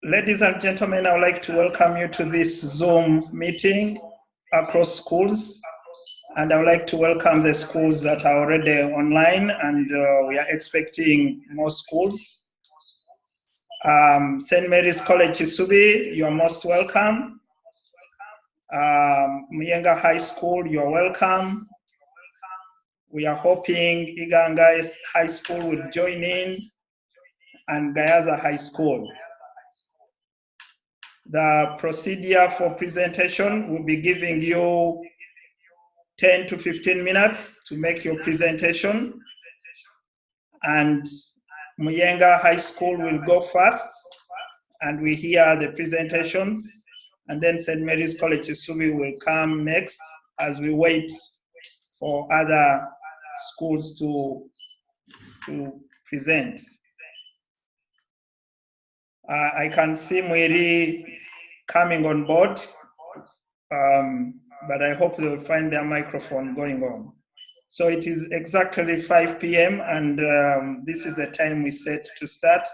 Ladies and gentlemen, I would like to welcome you to this Zoom meeting across schools. And I would like to welcome the schools that are already online, and we are expecting more schools. St. Mary's College Isubi, you are most welcome. Muyenga High School, you are welcome. We are hoping Uganda High School will join in, and Gayaza High School. The procedure for presentation will be giving you 10 to 15 minutes to make your presentation. And Muyenga High School will go first, and we hear the presentations. And then St. Mary's College Isubi will come next as we wait for other schools to present. I can see Mwiri coming on board, but I hope they will find their microphone going on. So it is exactly 5 p.m. and this is the time we set to start.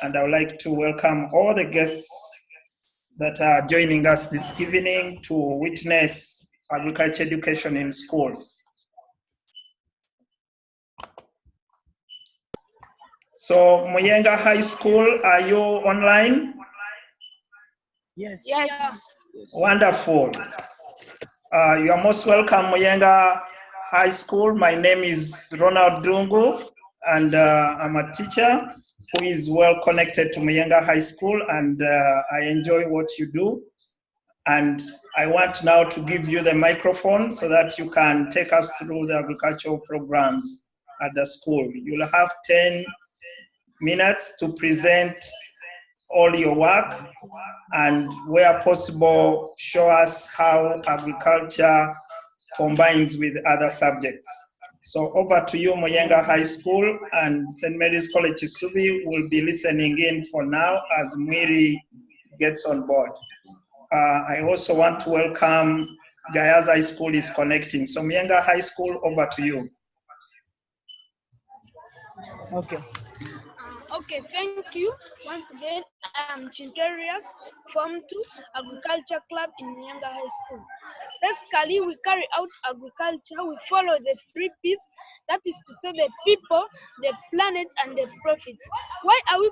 And I would like to welcome all the guests that are joining us this evening to witness agriculture education in schools. So Muyenga High School, are you online? Yes. Yes. Wonderful. You are most welcome, Muyenga High School. My name is Ronald Dungu, and I'm a teacher who is well connected to Muyenga High School, and I enjoy what you do. And I want now to give you the microphone so that you can take us through the agricultural programs at the school. You'll have 10 minutes to present all your work, and where possible, show us how agriculture combines with other subjects. So over to you, Muyenga High School, and St. Mary's College Isubi will be listening in for now as Mwiri gets on board. I also want to welcome Gayaza High School is connecting. So Muyenga High School, over to you. Okay. Okay, thank you. Once again, I'm Chinterius, Form 2 Agriculture Club in Muyenga High School. Basically, we carry out agriculture. We follow the 3 P's. That is to say, the people, the planet, and the profits. Why are we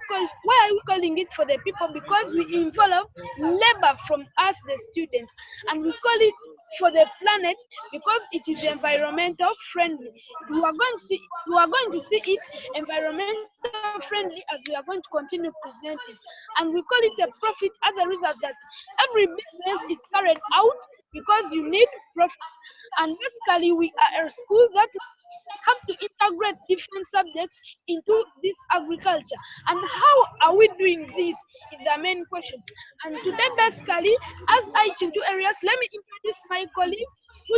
calling it for the people? Because we involve labor from us, the students, and we call it for the planet because it is environmental friendly. We are going to see it environmental friendly as we are going to continue presenting, and we call it a profit as a result that every business is carried out because you need profit. And basically, we are a school that have to integrate different subjects into this agriculture. And how are we doing this is the main question. And today, basically, as I into areas, let me introduce my colleague who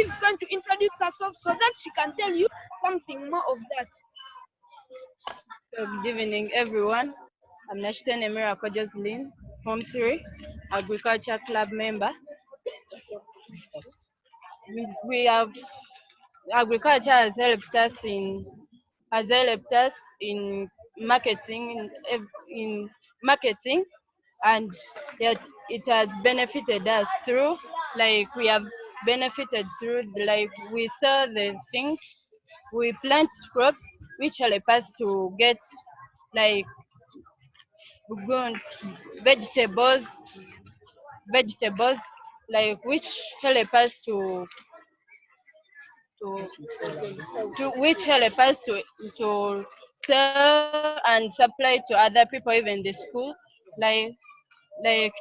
is going to introduce herself so that she can tell you something more of that. Good evening, everyone. I'm Nashten Emira Kojaslin, Form 3, Agriculture Club member. We have agriculture has helped us in marketing, and yet it has benefited us through, like we have benefited through, like we sell the things, we plant crops which help us to get like vegetables like which help us to sell and supply to other people, even the school, like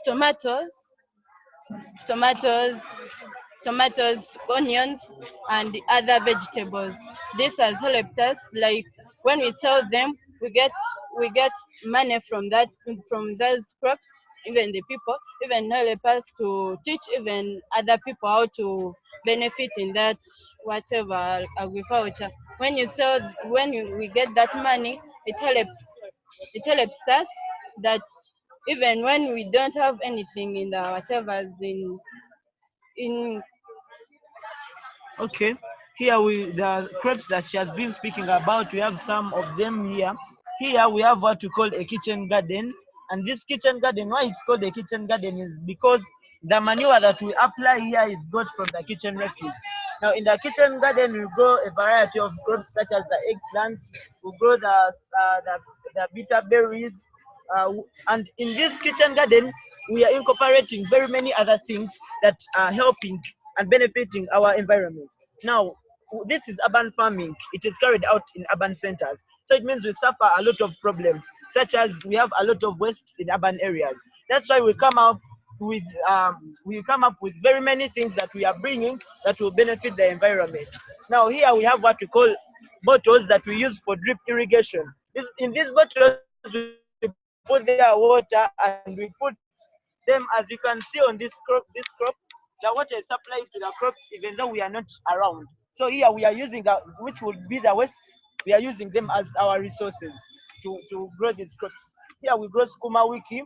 tomatoes, onions, and other vegetables. This has helped us, like when we sell them, we get money from those crops. Even the people even help us to teach even other people how to benefit in that whatever agriculture. When we get that money, it helps us that even when we don't have anything in the whatever's in Okay. Here the crops that she has been speaking about, we have some of them here. Here we have what we call a kitchen garden. And this kitchen garden, why it's called a kitchen garden is because the manure that we apply here is got from the kitchen refuse. Now, in the kitchen garden, we grow a variety of crops such as the eggplants, we grow the bitter berries, and in this kitchen garden, we are incorporating very many other things that are helping and benefiting our environment. Now, this is urban farming. It is carried out in urban centers. So it means we suffer a lot of problems, such as we have a lot of wastes in urban areas. That's why with we come up with very many things that we are bringing that will benefit the environment. Now here we have what we call bottles that we use for drip irrigation. In these bottles we put their water and we put them, as you can see on this crop, the water is supplied to the crops even though we are not around. So here we are using the, which would be the wastes, we are using them as our resources to grow these crops. Here we grow skuma wiki.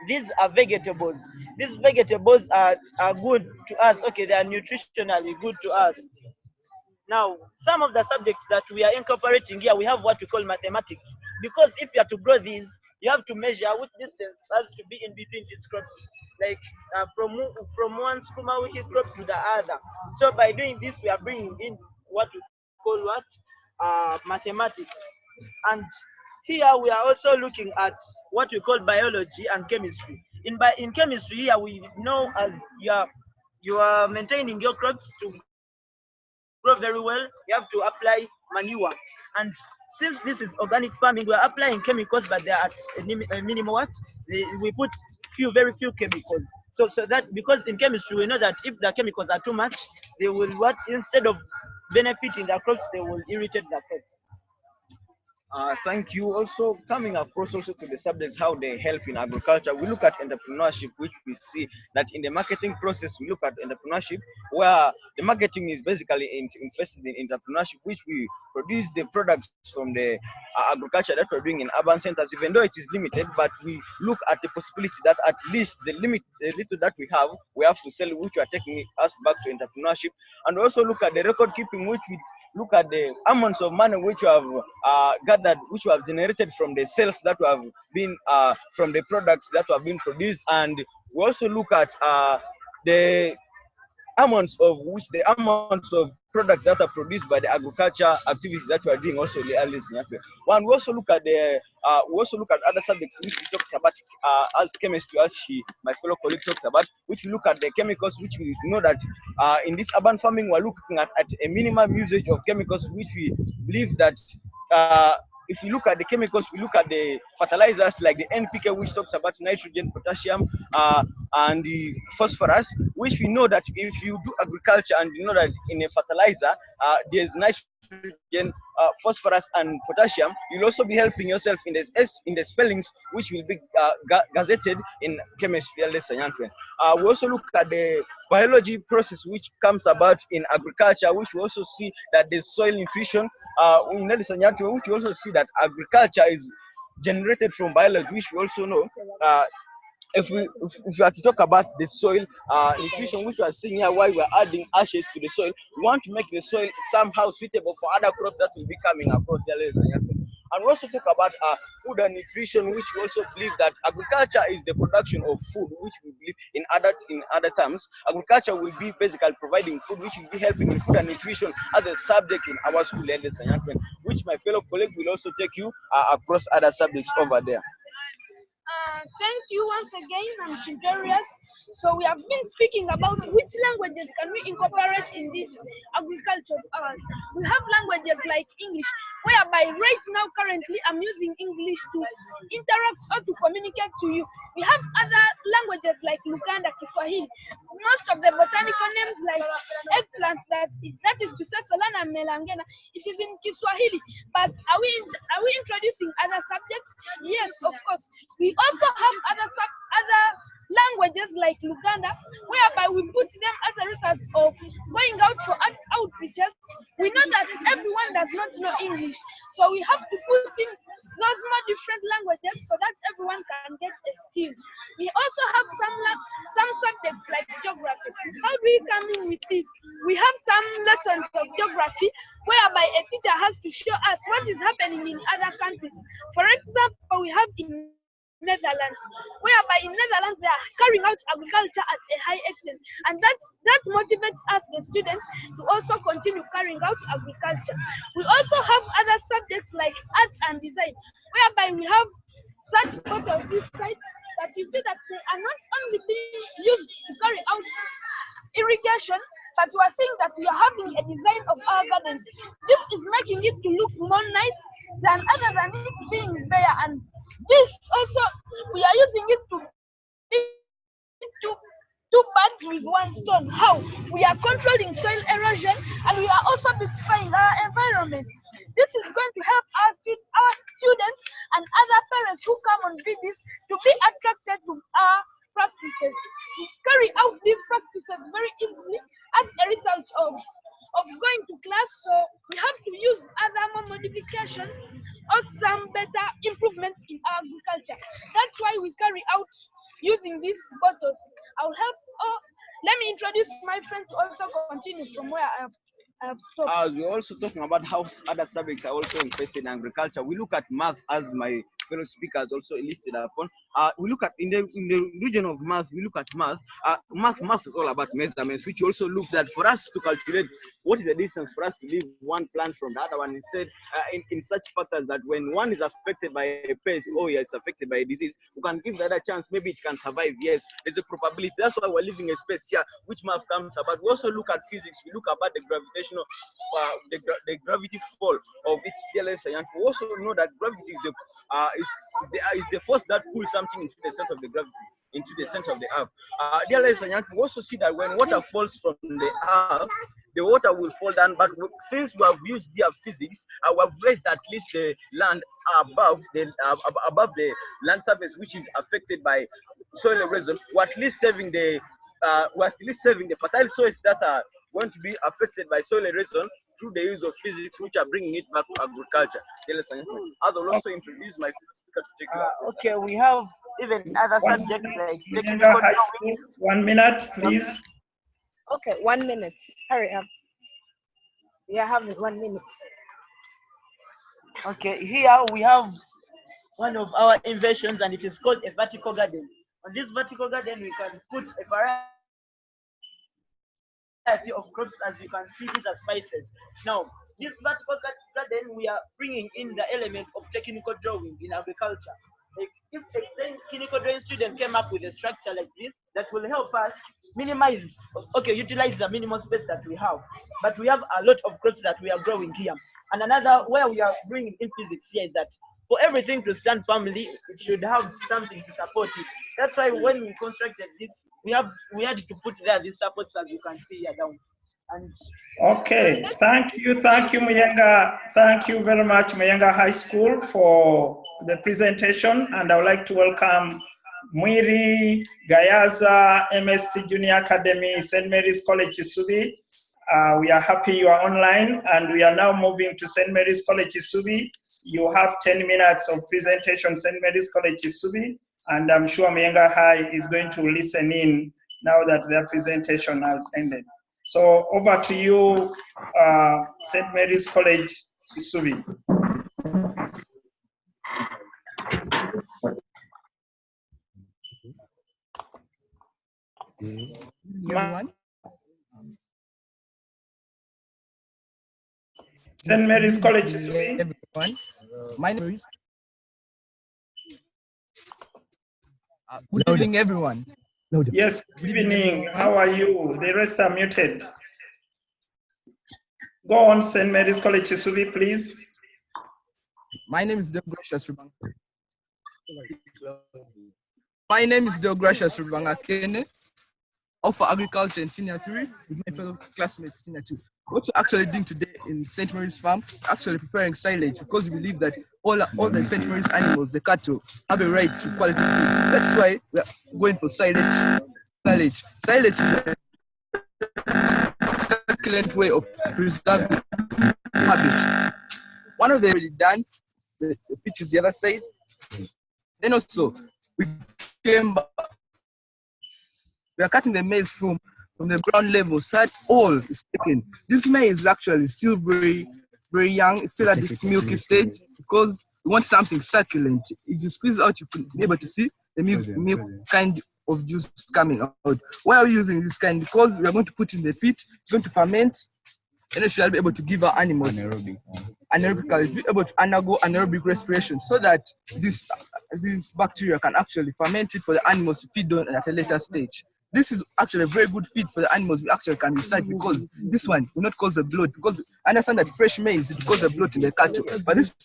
These are vegetables. These vegetables are good to us. Okay, they are nutritionally good to us. Now, some of the subjects that we are incorporating here, we have what we call mathematics. Because if you are to grow these, you have to measure which distance has to be in between these crops, like from one skuma wiki crop to the other. So by doing this, we are bringing in what we call mathematics. And here we are also looking at what we call biology and chemistry. In chemistry, here we know as you are maintaining your crops to grow very well, you have to apply manure. And since this is organic farming, we are applying chemicals, but they are at a minimal what? We put very few chemicals. So that, because in chemistry we know that if the chemicals are too much, they will what, instead of benefiting the crops, they will irritate the crops. Thank you. Also, coming across also to the subjects how they help in agriculture, we look at entrepreneurship, which we see that in the marketing process, we look at entrepreneurship, where the marketing is basically invested in entrepreneurship, which we produce the products from the agriculture that we're doing in urban centers, even though it is limited, but we look at the possibility that at least the little that we have to sell, which we are taking us back to entrepreneurship, and also look at the record keeping, which we look at the amounts of money which you have gathered, which you have generated from the sales that have been from the products that have been produced, and we also look at the amounts of products that are produced by the agriculture activities that we are doing also in the early Zimbabwe. One, we also look at other subjects which we talked about as chemistry, as my fellow colleague talked about, which we look at the chemicals, which we know that in this urban farming we're looking at a minimum usage of chemicals, which we believe that uh, if we look at the chemicals, we look at the fertilizers like the NPK, which talks about nitrogen, potassium, and the phosphorus, which we know that if you do agriculture and you know that in a fertilizer there's nitrogen, phosphorus, and potassium, you'll also be helping yourself in the spellings, which will be gazetted in chemistry. We also look at the biology process which comes about in agriculture, which we also see that the soil nutrition which we also see that agriculture is generated from biology, which we also know. If we are to talk about the soil nutrition, which we are seeing here, why we are adding ashes to the soil, we want to make the soil somehow suitable for other crops that will be coming across the areas. And we also talk about food and nutrition, which we also believe that agriculture is the production of food, which we believe in other terms, agriculture will be basically providing food, which will be helping in food and nutrition as a subject in our school, which my fellow colleague will also take you across other subjects over there. Thank you once again. I'm Chintarius. So we have been speaking about which languages can we incorporate in this agriculture of ours. We have languages like English, whereby right now currently I'm using English to interact or to communicate to you. We have other languages like Uganda, Kiswahili. Most of the botanical names like eggplants, that is to say Solana and Melangena, it is in Kiswahili. But are we introducing other subjects? Yes, of course. We also have other languages like Luganda, whereby we put them as a result of going out for outreaches. We know that everyone does not know English, so we have to put in those more different languages so that everyone can get a skill. We also have some subjects like geography. How do we come in with this? We have some lessons of geography whereby a teacher has to show us what is happening in other countries. For example, we have in Netherlands, whereby in Netherlands they are carrying out agriculture at a high extent, and that motivates us, the students, to also continue carrying out agriculture. We also have other subjects like art and design, whereby we have such photos this side that you see that they are not only being used to carry out irrigation, but we are seeing that we are having a design of our gardens. This is making it to look more nice than other than it being bare. And this also, we are using it to be two birds with one stone. How? We are controlling soil erosion and we are also beautifying our environment. This is going to help our students and other parents who come on visits to be attracted to our practices. We carry out these practices very easily as a result of going to class, so we have to use other more modifications or some better improvements in our agriculture. That's why we carry out using these bottles. I'll help. Let me introduce my friend to also continue from where I have stopped. We're also talking about how other subjects are also invested in agriculture. We look at math, as my fellow speakers also listed upon. We look at in the region of math. We look at math. Math is all about measurements, which also looked at for us to calculate what is the distance for us to leave one plant from the other one. Instead, in such factors that when one is affected by a pest or is affected by a disease, we can give the other chance. Maybe it can survive. Yes, there's a probability. That's why we're leaving a space here, which math comes about. We also look at physics. We look about the gravitational, the gravity fall of each DLS, and we also know that gravity is the force that pulls something into the center of the gravity, into the center of the earth. Dear ladies and gentlemen, we also see that when water falls from the earth, the water will fall down. But since we have used their physics, we have raised at least the land above the land surface, which is affected by soil erosion. We're at least saving the fertile soils that are going to be affected by soil erosion through the use of physics, which are bringing it back to agriculture. As I'll also introduce my speaker to take Okay, we have even other subjects like technical high school. 1 minute, please. Okay, 1 minute. Hurry up. We are having 1 minute. Okay, here we have one of our inventions, and it is called a vertical garden. On this vertical garden, we can put a variety of crops. As you can see, these are spices. Now, this vertical garden, we are bringing in the element of technical drawing in agriculture. Like if a technical drawing student came up with a structure like this, that will help us utilize the minimal space that we have. But we have a lot of crops that we are growing here. And another where we are bringing in physics here is that for everything to stand firmly, it should have something to support it. That's why when we constructed this, we had to put there these supports, as you can see here down. And okay, thank you, Muyenga. Thank you very much, Muyenga High School, for the presentation. And I would like to welcome Mwiri Gayaza, MST Junior Academy, St. Mary's College, Isubi. We are happy you are online, and we are now moving to St. Mary's College, Isubi. You have 10 minutes of presentation, St. Mary's College, Isubi, and I'm sure Muyenga High is going to listen in now that their presentation has ended. So over to you, St. Mary's College, Isubi. Everyone. St. Mary's College, Isubi. Everyone. My name is. Good evening, everyone. Yes, good evening. How are you? The rest are muted. Go on, St. Mary's College, Isubi, please. My name is Deogracious Rubanga. My name is Deogracious Rubanga Kene, offer agriculture in senior 3 with my fellow classmates senior 2. What we're actually doing today in St. Mary's farm, actually preparing silage, because we believe that all the St. Mary's animals, the cattle, have a right to quality food. That's why we're going for silage. Silage is a excellent way of preserving habits. One of them already done, the pitch is the other side. Then also, we are cutting the maize from the ground level, so that all is taken. This maize is actually still very, very young. It's still at this milky stage, because You want something succulent. If you squeeze out, you can be able to see the milk kind of juice coming out. Why are we using this kind? Because we are going to put in the pit, it's going to ferment, and it shall be able to give our animals anaerobically, be able to undergo anaerobic respiration so that this bacteria can actually ferment it for the animals to feed on at a later stage. This is actually a very good feed for the animals we actually can recite because this one will not cause the bloat. Because I understand that fresh maize will cause the bloat in the cattle, but this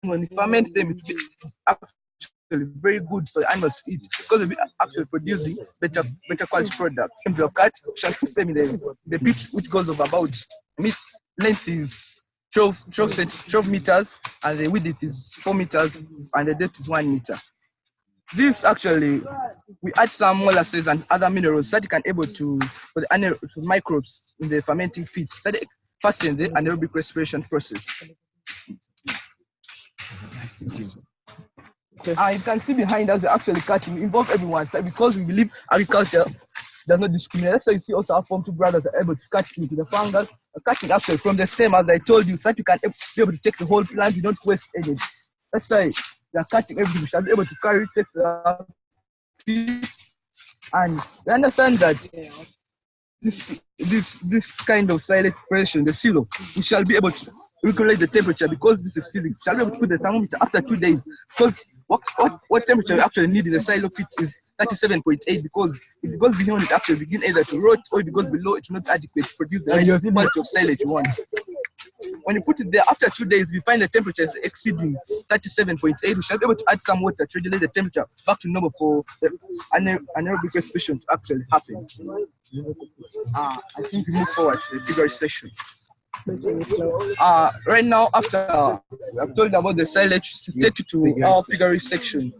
when you ferment them, it will be actually very good for the animals to eat because they'll be actually producing better quality products. In terms of cut, shall put them in the pit, which goes of about length is 12 meters, and the width is 4 meters, and the depth is 1 meter. This actually, we add some molasses and other minerals so that it can able to, for the microbes in the fermenting pit, so that it fasten the anaerobic respiration process. You can see behind us, we're actually cutting, involve everyone, so because we believe agriculture does not discriminate. That's why you see also our Form 2 brothers are able to cut into the fungus, cutting actually from the stem, as I told you, so that you can be able to take the whole plant, you don't waste any. That's why they are cutting everything, we shall be able to carry it, take the and we understand that this kind of silent preparation, the silo, we shall be able to regulate the temperature because this is physics. We shall be able to put the thermometer after 2 days because what temperature we actually need in the silo pit is 37.8 because if it goes beyond it actually begin either to rot or if it goes below it's not adequate to produce the right quality of silage you want. When you put it there after 2 days, we find the temperature is exceeding 37.8. We shall be able to add some water to regulate the temperature back to normal for the anaerobic respiration to actually happen. I think we move forward to the figure session. Right now, after I've told you about the silage, to take you to our piggery section.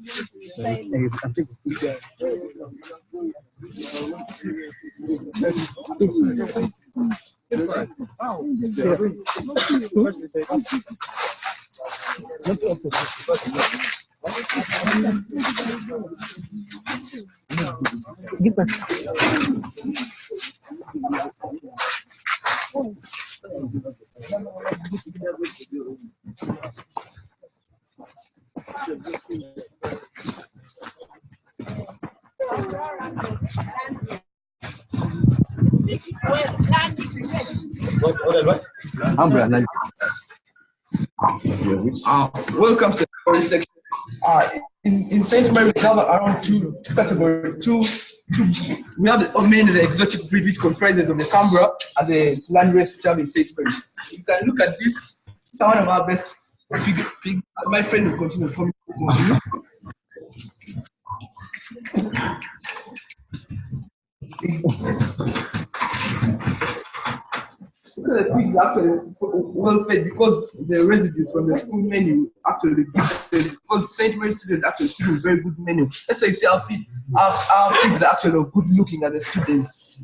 Welcome to the category section. In St. Mary, we have around two categories. We have mainly the exotic breed, which comprises of the Canberra and the landrace, which have in St. Mary. You can look at this. It's one of our best pig. My friend will continue for me. The pigs are actually well fed because the residues from the school menu actually because St. Mary's students actually feed very good menu. That's why you see our pigs are actually good looking at the students.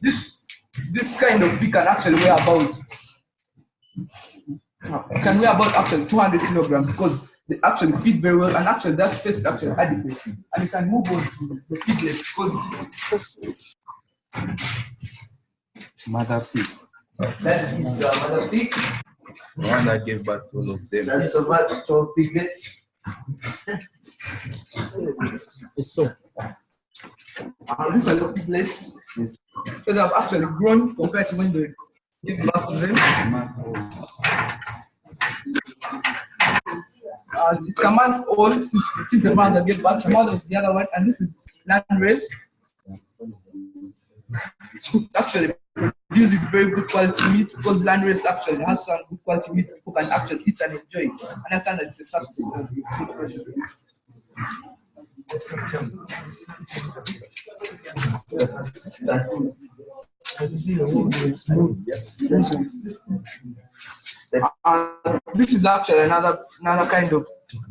This kind of pig can actually weigh about actually 200 kilograms because they actually feed very well and actually that space is actually adequate. And you can move on to the piglet because mother pig. That is the mother pig. The one that gave birth to all of them. That's about 12 piglets. It's so. These are the piglets. Yes. So they have actually grown compared to when they gave birth to them. It's a month old since the mother gave birth. The mother is the other one, and this is landrace. Actually producing very good quality meat because landrace actually has some good quality meat people can actually eat and enjoy it. Understand that it's a substance. As you see, the whole is smooth. Yes. This is actually another kind of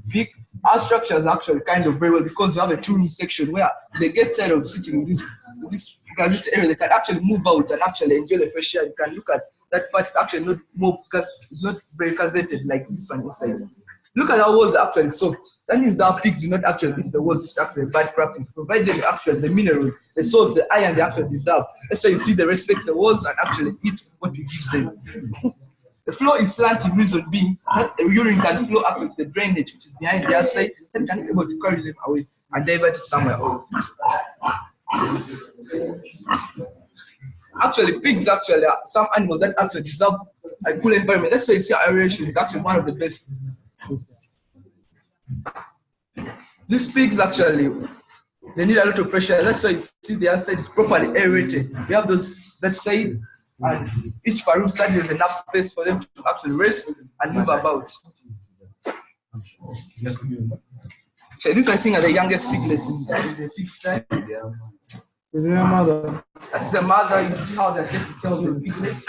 pig. Our structure is actually kind of very well because we have a two-room section where they get tired of sitting in this gazetted area. They can actually move out and actually enjoy the fresh air. You can look at that part. It's actually not more because it's not very gazetted like this one inside. Look at how walls are actually soft. That means our pigs do not actually eat the walls, which is actually bad practice. Provide them actually the minerals, the salts, the iron they actually deserve. That's why you see they respect the walls and actually eat what we give them. The floor is slanting, reason being that the urine can flow up to the drainage, which is behind their side, and can be able to carry them away and divert it somewhere else. Actually, pigs actually are some animals that actually deserve a cool environment. That's why you see aeration is actually one of the best. These pigs actually, they need a lot of pressure. That's why you see the outside is properly aerated. We have those that side, and each per room side there's enough space for them to actually rest and move about. So this I think are the youngest piglets in the pigsty. Is your mother? That's the mother. You see how they're taking care of the piglets.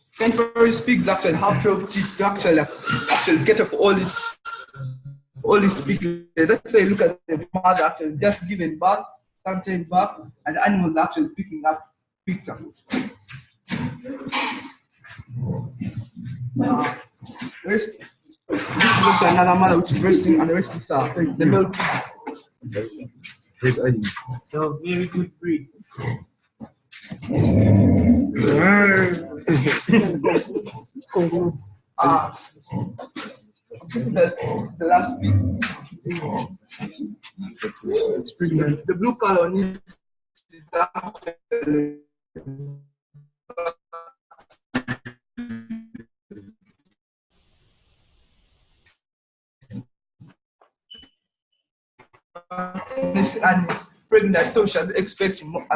St. Mary's pigs actually have 12 teeth to actually get off all these piglets. That's why you look at the mother actually just giving birth, sometime back, and the animals are actually picked up. This is also another mother which is resting, and the rest is the male pig. So very good breed. This is the last pig. It's pretty good. The blue color on it is actually and it's pregnant, so shall be expecting more,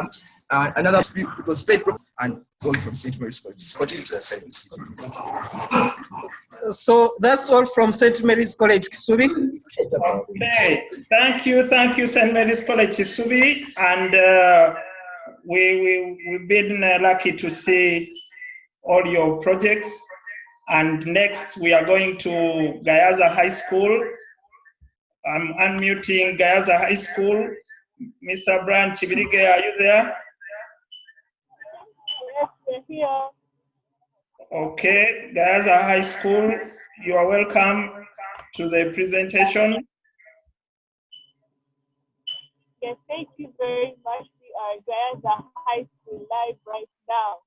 another speed because fed and it's all from St. Mary's College. Continue to the service. So that's all from St. Mary's College, Kisubi. Okay, thank you, St. Mary's College, Kisubi, and we've been lucky to see all your projects. And next, we are going to Gayaza High School. I'm unmuting Gayaza High School. Mr. Brian Chibirige, are you there? Yes, we're here. Okay, Gayaza High School, you are welcome to the presentation. Yes, thank you very much. We are Gayaza High School live right now.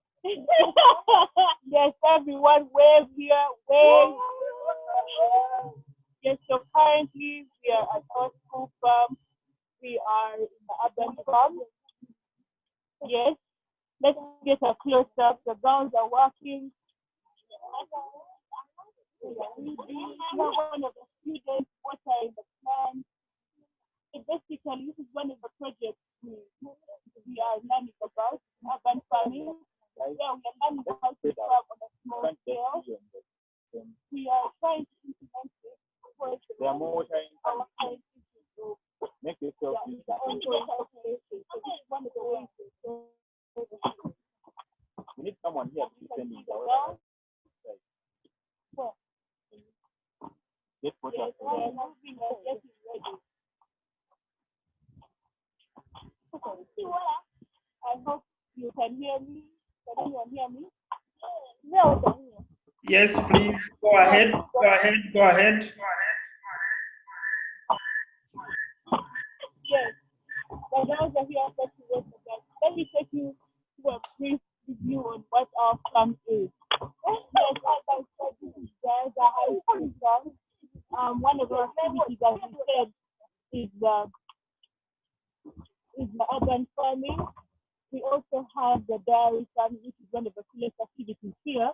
Yes, everyone, wave here, wave. Yes, so currently we are at our school farm. We are in the urban farm. Yes, let's get a close up. The grounds are working. We have one of the students watering the plants. Basically, this is one of the projects we are learning about, urban farming. Yeah, we are learning how to farm on a small scale. We are trying to implement this. They are more trying to make yourself one of the ways. We need someone here to send in the world. Get what I hope you can hear me. Can anyone hear me? No. Yes, please, go ahead. Yes. But now that we are let me take you to a brief review on what our farm is. Yes, as I said, this is the high school farm. One of our activities, as we said, is the urban farming. We also have the dairy farming, which is one of the coolest activities here.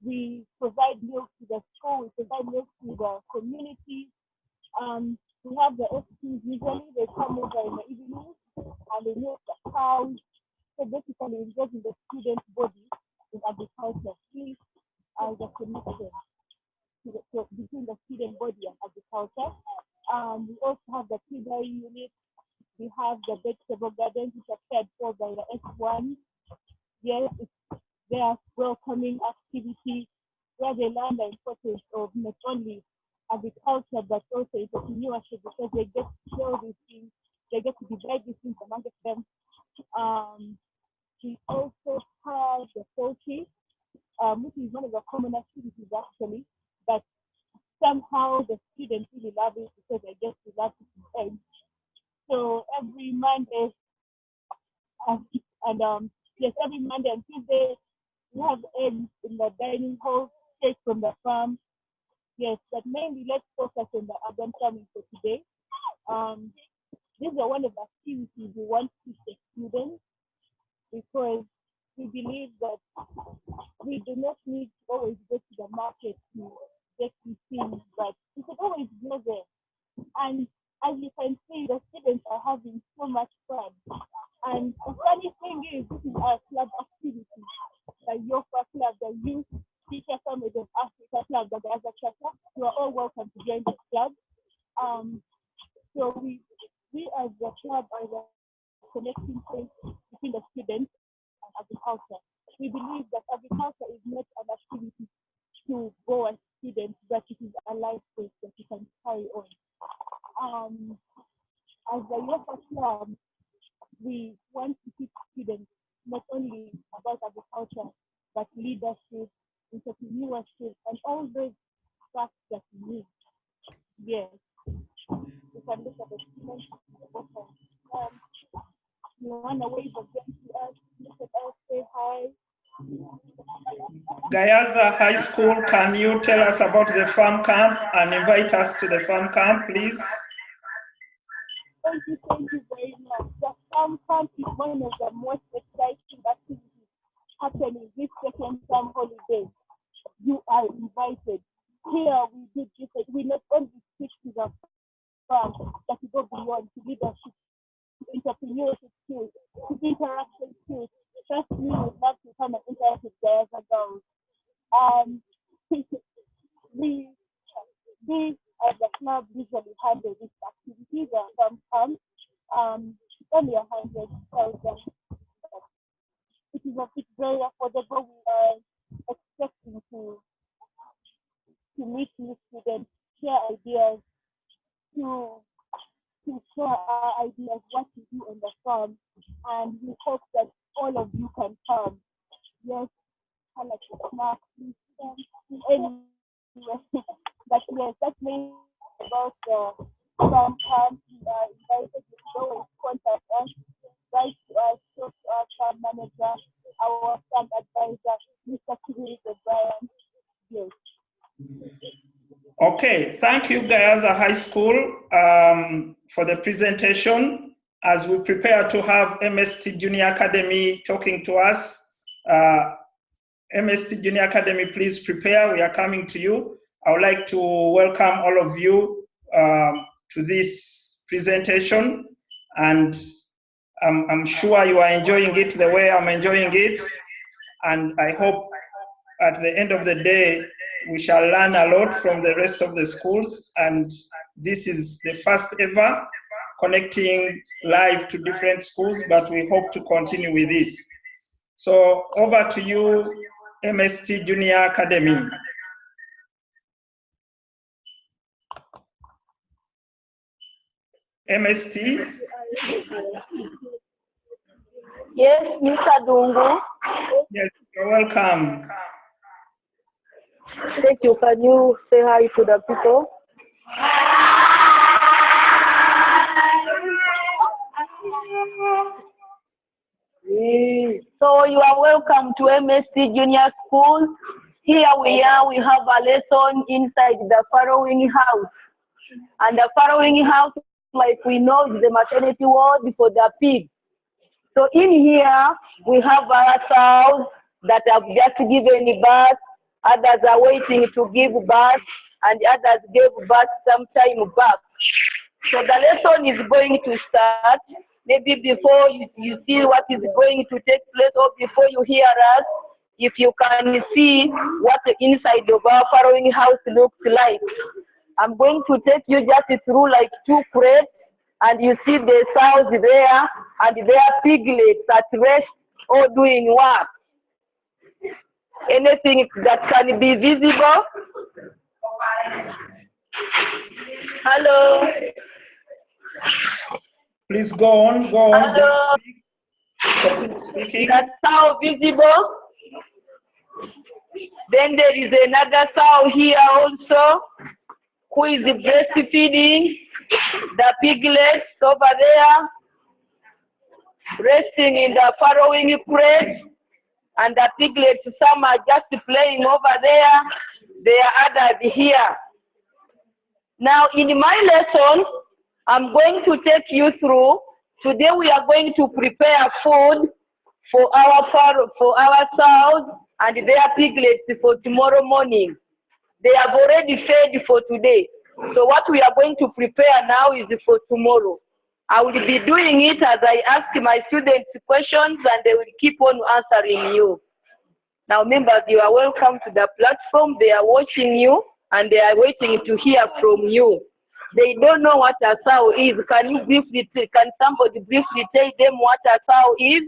We provide milk to the school, we provide milk to the community. We have the ICTs usually, they come over in the evening and they milk the cows. So basically involving the student body in agriculture. This as a connection between the student body and agriculture. We also have the pre-dairy unit. We have the vegetable gardens which are cared for by the S1. Yes, they are welcoming activity where they learn the importance of not only agriculture but also entrepreneurship because they get to share these things, they get to divide these things among them. We also have have the poultry, which is one of the common activities actually, but somehow the students really love it because I guess we love to eat. So every Monday, yes, every Monday and Tuesday, we have eggs in the dining hall, straight from the farm. Yes, but mainly let's focus on the urban farming for today. These are one of the activities we want to teach the students because we believe that we do not need to always go to the market to get these things, but we could always go there. And as you can see, the students are having so much fun. And the funny thing is, this is our club activity. The Yofa Club, the Youth Teacher Families of Africa Club, the Gaza Chapter. You are all welcome to join the club. So we as the club are the connecting point between the students and agriculture. We believe that agriculture is not an activity to go as students, but it is a life course that you can carry on. As the Yofa Club, we want to teach students not only about agriculture, but leadership, entrepreneurship, and all those stuff that we need. Yes. You can look at the students at the bottom. You want to wave again to us, look at us, say hi. Gayaza High School, can you tell us about the farm camp and invite us to the farm camp, please? Thank you very much. The farm camp is one of the most exciting activities happening this second term holiday. You are invited. Here we do different. We not only speak to the farm, but we go beyond to leadership, to entrepreneurship skills, to interaction skills. Trust me, you have to come and interact with the other girls. We as a club usually handle these activities or some camps. Only 100,000. It's very affordable. We are expecting to meet new students, share ideas, to share our ideas, what to do on the farm, and we hope that all of you can come. Yes, I like the snack, please come. Anyway, but yes, that's mainly about the farm camp. We are invited to go and contact us, write to us, talk to our farm manager, our farm advisor, Mr. Kibiri Brian. Yes. Okay, thank you Gayaza High School for the presentation. As we prepare to have MST Junior Academy talking to us, MST Junior Academy, please prepare. We are coming to you. I would like to welcome all of you to this presentation, and I'm sure you are enjoying it the way I'm enjoying it, and I hope at the end of the day we shall learn a lot from the rest of the schools, and this is the first ever connecting live to different schools, but we hope to continue with this. So over to you, MST Junior Academy. MST? Yes, Mr. Dungu. Yes, you're welcome. Thank you. Can you say hi to the people? So you are welcome to MST Junior School. Here we are. We have a lesson inside the following house. And the following house, like we know, is the maternity ward for the pig. So in here, we have our cows that have just given birth. Others are waiting to give birth, and others gave birth some time back. So the lesson is going to start. Maybe before you see what is going to take place, or before you hear us, if you can see what the inside of our following house looks like. I'm going to take you just through like 2 crates, and you see the cows there and their piglets at rest or doing work. Anything that can be visible? Hello? Please go on, Hello? just speak. Continue speaking. That's how visible? Then there is another sow here also who is breastfeeding the piglets over there, resting in the farrowing crate, and the piglets, some are just playing over there, they are others here. Now in my lesson, I'm going to take you through, today we are going to prepare food for our sows and their piglets for tomorrow morning. They have already fed for today. So what we are going to prepare now is for tomorrow. I will be doing it as I ask my students questions and they will keep on answering you. Now members, you are welcome to the platform. They are watching you and they are waiting to hear from you. They don't know what a sow is. Can somebody briefly tell them what a sow is?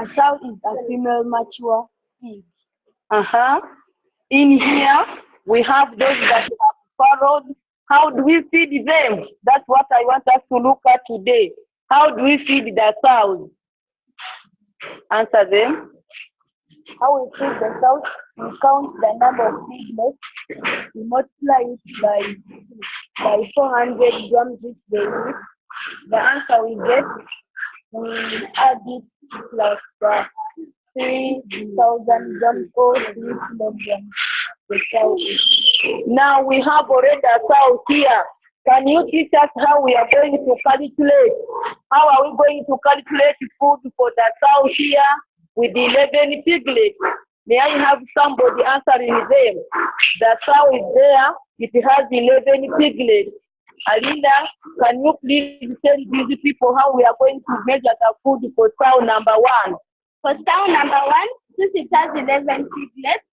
A sow is a female mature pig. In here, we have those that have farrowed. How do we feed them? That's what I want us to look at today. How do we feed the sows? Answer them. How we feed the sows? We count the number of piglets. We multiply it by 400 grams which they eat. The answer we get, we add it plus the 3,000 grams or 3 kilograms. Now we have already a sow here. Can you teach us how we are going to calculate? How are we going to calculate food for the sow here with 11 piglets? May I have somebody answering them? The sow is there. It has 11 piglets. Alinda, can you please tell these people how we are going to measure the food for sow number 1? For sow number 1, since it has 11 piglets,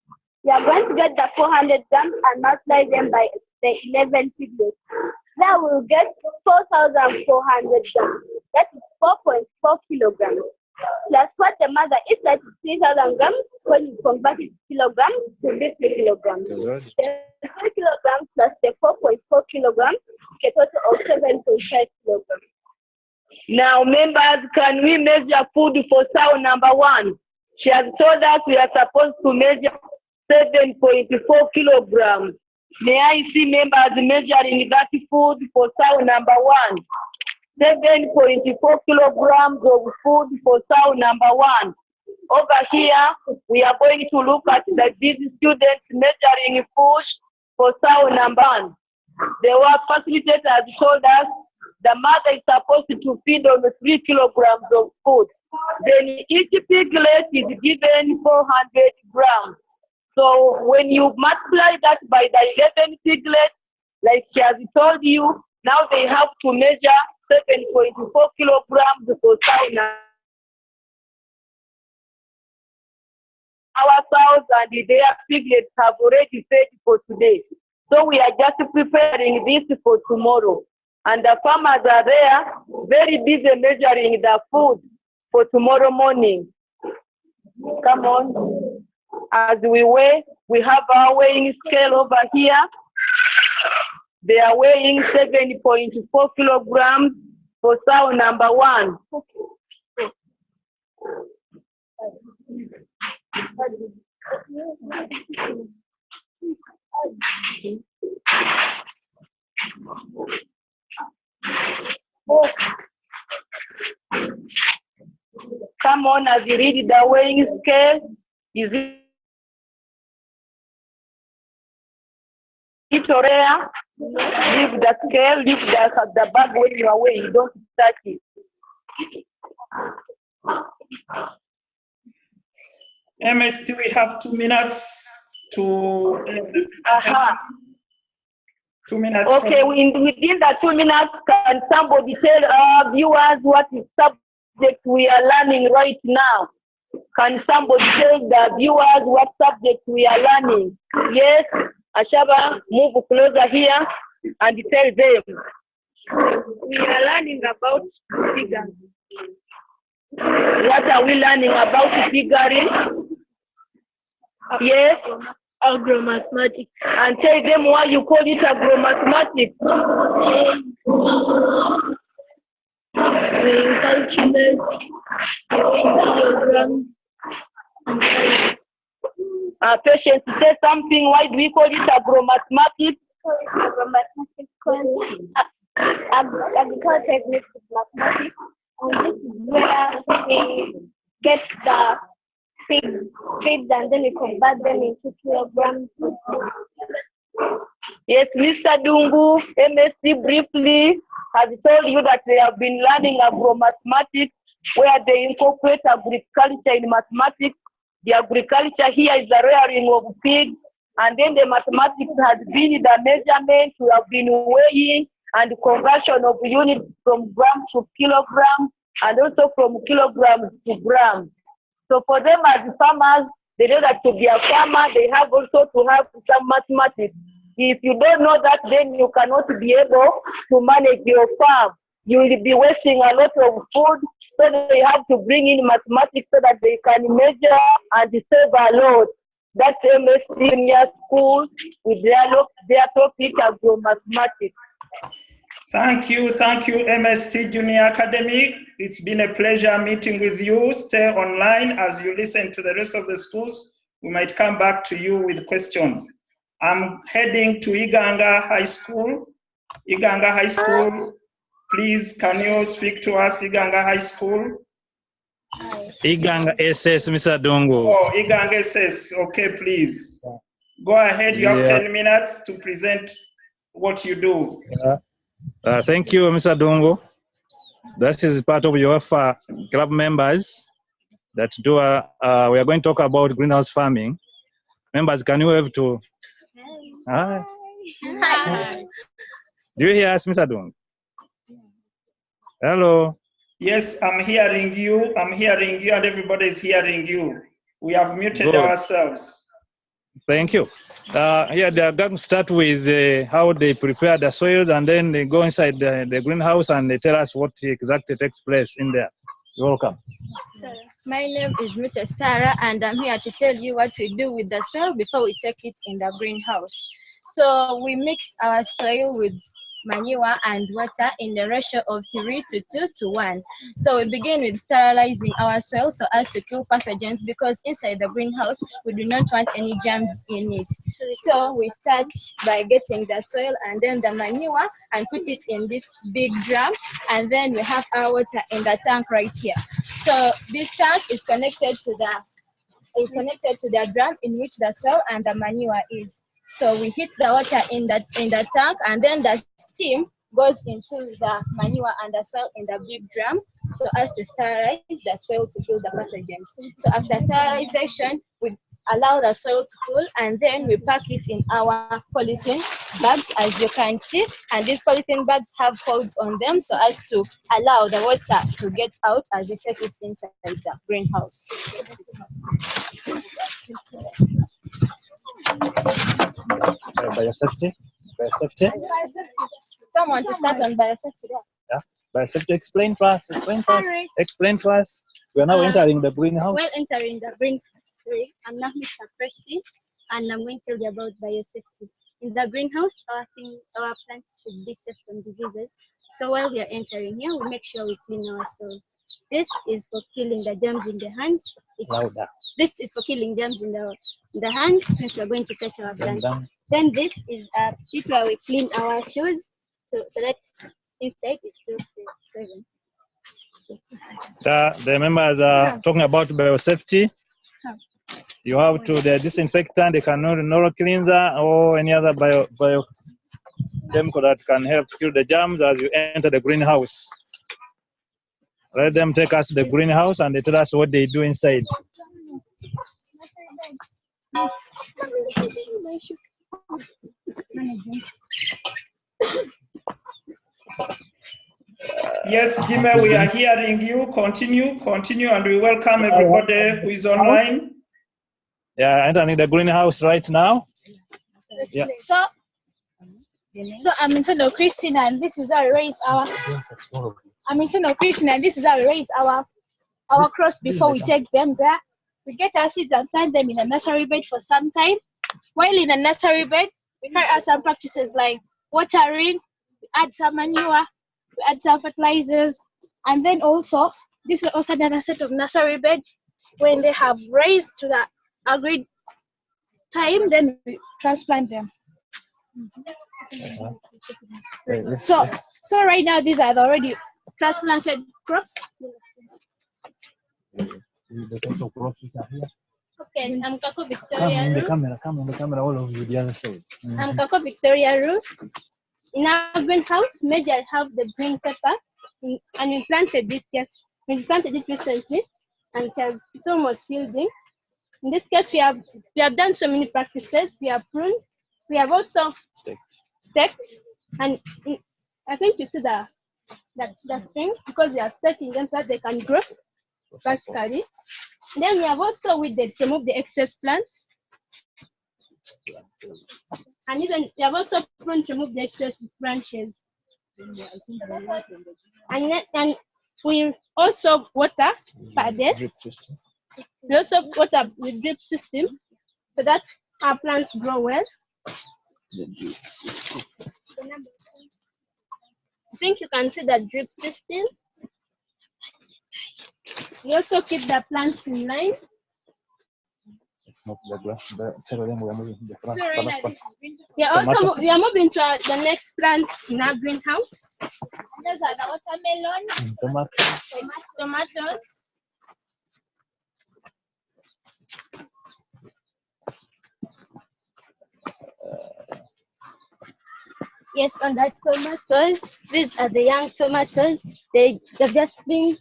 we are going to get the 400 grams and multiply them by the 11 piglets. Now we'll get 4,400 grams. That is 4.4 kilograms. Plus what the mother eats, that is 3,000 grams. When you convert it to kilograms, to 3 kilograms. The 3 kilograms plus the 4.4 kilograms, a total of 7.5 kilograms. Now members, can we measure food for sow number 1? She has told us we are supposed to measure 7.4 kilograms. May I see members measuring that food for sow number 1? 7.4 kilograms of food for sow number 1. Over here, we are going to look at these students measuring food for sow number 1. The work facilitators told us the mother is supposed to feed on 3 kilograms of food. Then each piglet is given 400 grams. So when you multiply that by the 11 piglets, like she has told you, now they have to measure 7.4 kilograms for sow. Our sows and their piglets have already fed for today. So we are just preparing this for tomorrow. And the farmers are there, very busy measuring the food for tomorrow morning. Come on. As we weigh, we have our weighing scale over here. They are weighing 7.4 kilograms for sow number 1. Come on, as you read the weighing scale, is it rare? Leave the scale, leave the bag when you are weighing, don't touch it. MST, we have 2 minutes to... 2 minutes. Okay, within the 2 minutes, can somebody tell our viewers what is subject we are learning right now? Can somebody tell the viewers what subject we are learning? Yes, Ashaba, move closer here and tell them. We are learning about figures. What are we learning about figuring? Yes? Agromathematics. And tell them why you call it agromathematics. We calculate kilograms. Patience, say something. Why do we call it agro-mathematics? Agriculture is mixed with mathematics, and this is where we get the feeds and then we convert them into kilograms. Yes, Mr. Dungu, MSc briefly has told you that they have been learning agro-mathematics where they incorporate agriculture in mathematics. The agriculture here is the rearing of pigs, and then the mathematics has been the measurements, we have been weighing and conversion of units from grams to kilograms and also from kilograms to grams. So for them as farmers, they know that to be a farmer, they have also to have some mathematics. If you don't know that, then you cannot be able to manage your farm. You will be wasting a lot of food, so they have to bring in mathematics so that they can measure and save a lot. That's MSc Junior School with their topic agro-mathematics. Thank you, MST Junior Academy. It's been a pleasure meeting with you. Stay online as you listen to the rest of the schools. We might come back to you with questions. I'm heading to Uganda High School. Uganda High School, please, can you speak to us, Uganda High School? Iganga SS, Mr. Dongo. Oh, Iganga SS, okay, please. Go ahead, you have 10 minutes to present what you do. Thank you, Mr. Dongo. This is part of your club members that do, we are going to talk about greenhouse farming. Members, can you have to? Hi. Hi. Do you hear us, Mr. Dongo? Hello. Yes, I'm hearing you, and everybody is hearing you. We have muted ourselves. Thank you. Yeah, they are going to start with how they prepare the soil, and then they go inside the greenhouse and they tell us what exactly takes place in there. You're welcome. My name is Mr. Sarah, and I'm here to tell you what we do with the soil before we take it in the greenhouse. So we mix our soil with manure and water in the ratio of 3 to 2 to 1. So we begin with sterilizing our soil so as to kill pathogens, because inside the greenhouse we do not want any germs in it. So we start by getting the soil and then the manure and put it in this big drum, and then we have our water in the tank right here. So this tank is connected to the drum in which the soil and the manure is. So we heat the water in the tank, and then the steam goes into the manure and the soil in the big drum so as to sterilize the soil to kill the pathogens. So after sterilization, we allow the soil to cool, and then we pack it in our polythene bags, as you can see. And these polythene bags have holes on them so as to allow the water to get out as you take it inside the greenhouse. Biosafety. Someone to start on biosafety. Yeah, biosafety. Explain to us. We are now entering the greenhouse. While entering the greenhouse, I'm now Mr. Percy, and I'm going to tell you about biosafety. In the greenhouse, our plants should be safe from diseases. So while we are entering here, we make sure we clean ourselves. This is for killing the germs in the hands. This is for killing germs in the hands, since we're going to touch our plants. Then this is it where we clean our shoes so that inside is still safe. The members are talking about biosafety. You have to the disinfectant, the canal cleanser, or any other bio chemical that can help kill the germs as you enter the greenhouse. Let them take us to the greenhouse and they tell us what they do inside. Yes, Jimmy, we are hearing you. Continue, and we welcome everybody who is online. Yeah, entering the greenhouse right now. Yeah. So I'm Antonio Christina, and this is how we raise our. Our crops before we take them there. We get our seeds and plant them in a nursery bed for some time. While in the nursery bed, we carry out some practices like watering, we add some manure, we add some fertilizers, and then also, this is also another set of nursery bed when they have raised to the agreed time, then we transplant them. So right now these are the already transplanted crops. Okay, I'm Kako Victoria Roof. Come in the camera, all of you, the other side. I'm Kako Victoria Roof. In our greenhouse, maybe I have the green pepper, and we planted it. Yes, we planted it recently, and it's almost yielding. In this case, we have done so many practices. We have pruned. We have also staked, and I think you see the strings because we are staking them so that they can grow vertically. Then we have also weeded to remove the excess plants, and even we have also pruned to remove the excess branches. And we also water per day. We also water with drip system so that our plants grow well. I think you can see the drip system. We also keep the plants in line. Smoke the glass. Tell them we are moving the front. So right now, we are moving to the next plant in our greenhouse. Those are the watermelon, tomatoes. Yes, on the tomatoes, these are the young tomatoes. They've just been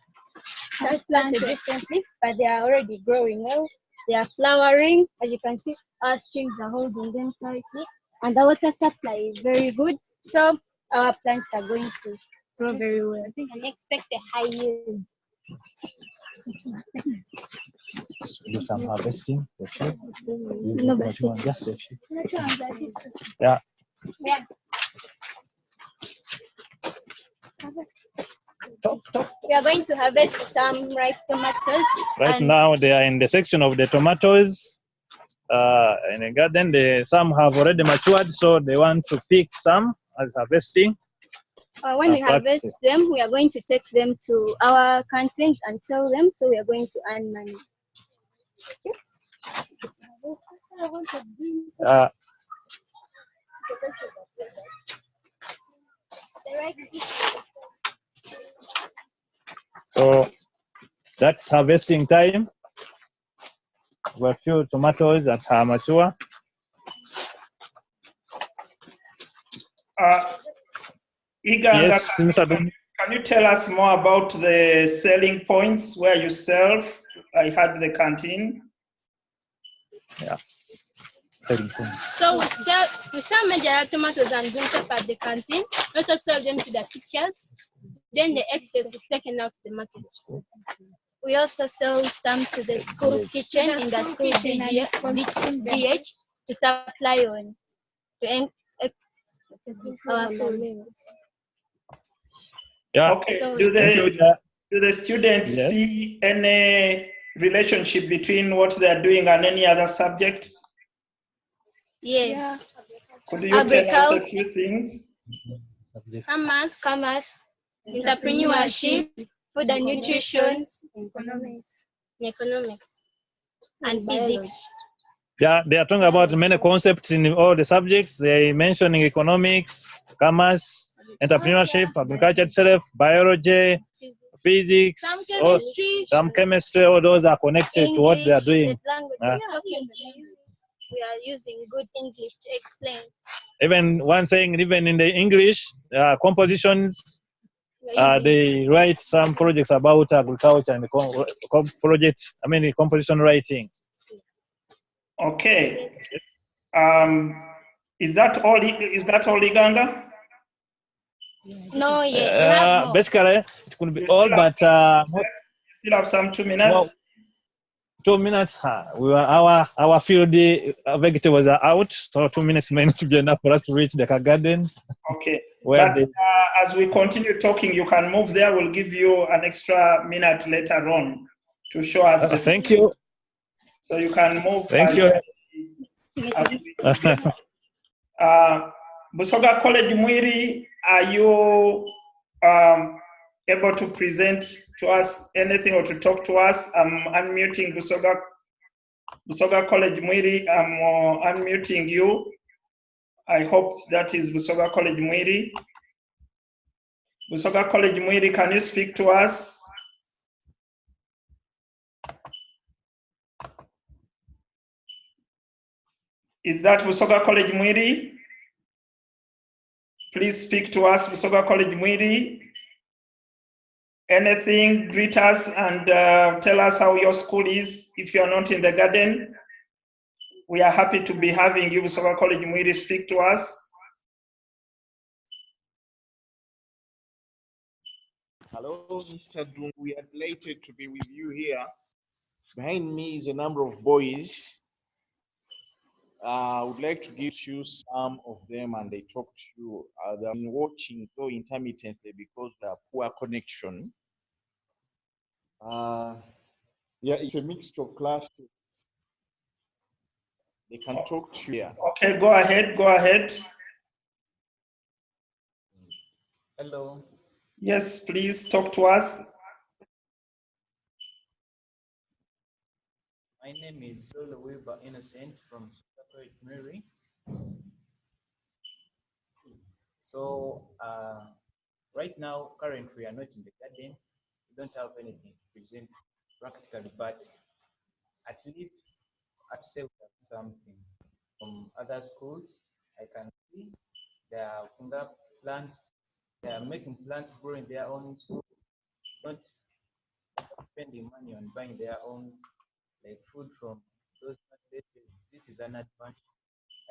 transplanted recently, but they are already growing well. They are flowering. As you can see, our strings are holding them tightly, and the water supply is very good. So our plants are going to grow very well. And expect a high yield. Do some harvesting. No, but just a few. Yeah. We are going to harvest some ripe tomatoes. Right now, they are in the section of the tomatoes in the garden. Some have already matured, so they want to pick some as harvesting. When we harvest them, we are going to take them to our canteens and sell them, so we are going to earn money. So that's harvesting time. We have a few tomatoes that are mature. Uganda, Yes, Mr. can you tell us more about the selling points where you sell? I had the canteen. Yeah. Selling points. So we sell major tomatoes and green pepper at the canteen. We also sell them to the teachers. Then the excess is taken out the market. We also sell some to the school kitchen in the school DH to supply on to our food. Yeah. Okay. So Do the students see any relationship between what they are doing and any other subject? Yes. Could you tell us a few things? Commerce, entrepreneurship, food and nutrition, economics, and physics. Yeah, they are talking about many concepts in all the subjects. They are mentioning economics, commerce, entrepreneurship, agriculture itself, biology, physics, some chemistry. All those are connected English, to what they are doing. We are using good English to explain. Even one saying, even in the English compositions, they write some projects about agriculture and projects. I mean, composition writing. Okay. Is that all? Is that all, Uganda? No, yeah. Basically, it could be all, but still have some 2 minutes. Well, 2 minutes. Our field vegetables are out, so 2 minutes may not be enough for us to reach the garden. Okay. But as we continue talking, you can move there. We'll give you an extra minute later on to show us. Thank you. So you can move. Thank you. Busoga College Mwiri, are you able to present to us anything or to talk to us? I'm unmuting Busoga Busoga College Mwiri, I'm unmuting you. I hope that is Busoga College Mwiri. Busoga College Mwiri, can you speak to us? Is that Busoga College Mwiri? Please speak to us, Busoga College Mwiri. Anything, greet us and tell us how your school is if you're not in the garden. We are happy to be having you, Busoga College Mwiri, speak to us. Hello, Mr. Dung. We are delighted to be with you here. Behind me is a number of boys. I would like to give you some of them and they talk to you. They've been watching though intermittently because of the poor connection. Yeah, it's a mixture of classes. They can talk to you. Okay, go ahead, go ahead. Hello. Yes, please talk to us. My name is Solo Weber Innocent from College Mary. So right now, currently we are not in the garden. We don't have anything to present practically, but at least I've saved something from other schools. I can see they are putting up plants. They are making plants grow in their own school. Not spending money on buying their own like food from those places. This is an advantage.